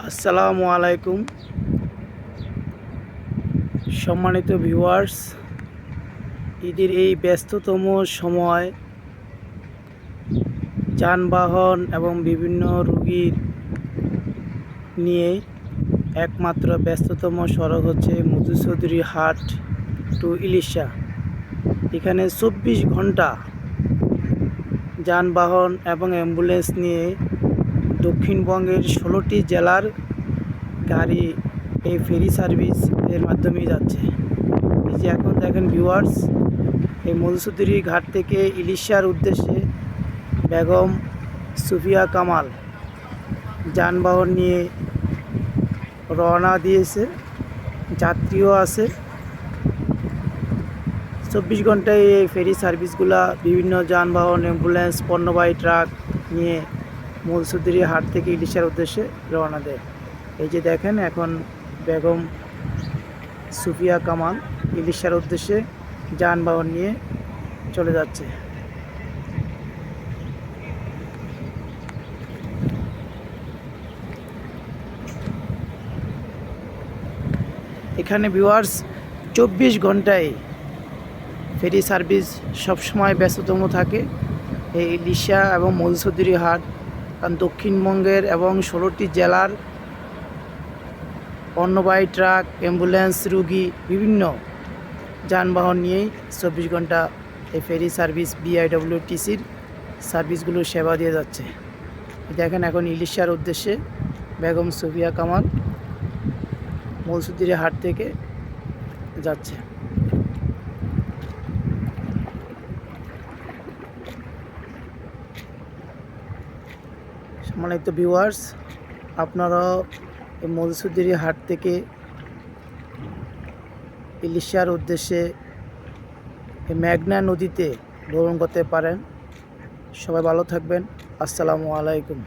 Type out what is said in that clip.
আসসালামু আলাইকুম সম্মানিত ভিউয়ার্স, ঈদের এই ব্যস্ততম সময় যানবাহন এবং বিভিন্ন রোগীর নিয়ে একমাত্র ব্যস্ততম সড়ক হচ্ছে মধু চৌধুরী হাট টু ইলিশা। এখানে 24 ঘন্টা যানবাহন এবং অ্যাম্বুলেন্স নিয়ে দক্ষিণবঙ্গের 16টি জেলার গাড়ি এই ফেরি সার্ভিস এর মাধ্যমেই যাচ্ছে। এই যে এখন দেখেন ভিউয়ার্স, এই মধু চৌধুরী ঘাট থেকে ইলিশার উদ্দেশ্যে বেগম সুফিয়া কামাল যানবাহন নিয়ে রওনা দিয়েছে, যাত্রীও আছে। 24 ঘন্টায় এই ফেরি সার্ভিসগুলা বিভিন্ন যানবাহন, অ্যাম্বুলেন্স, পণ্যবাহী ট্রাক নিয়ে মধু চৌধুরী হাট থেকে ইলিশার উদ্দেশ্যে রওনা দেয়। এই যে দেখেন এখন বেগম সুফিয়া কামাল ইলিশার উদ্দেশ্যে যানবাহন নিয়ে চলে যাচ্ছে। এখানে ভিউয়ার্স 24 ঘন্টায় ফেরি সার্ভিস সবসময় ব্যস্ততম থাকে এই ইলিশা এবং মধু চৌধুরী হাট, কারণ দক্ষিণবঙ্গের এবং 16টি জেলার পণ্যবাহী ট্রাক, অ্যাম্বুলেন্স, রুগী বিভিন্ন যানবাহন নিয়েই 24 ঘন্টা এই ফেরি সার্ভিস বিআইডব্লিউটিসির সার্ভিসগুলো সেবা দিয়ে যাচ্ছে। দেখেন এখন ইলিশার উদ্দেশ্যে বেগম সুফিয়া কামাল মধু চৌধুরী হাট থেকে যাচ্ছে। সম্মানিত ভিউয়ার্স, আপনারাও এই মধু চৌধুরী হাট থেকে ইলিশার উদ্দেশ্যে এই মেঘনা নদীতে ভ্রমণ করতে পারেন। সবাই ভালো থাকবেন। আসসালামু আলাইকুম।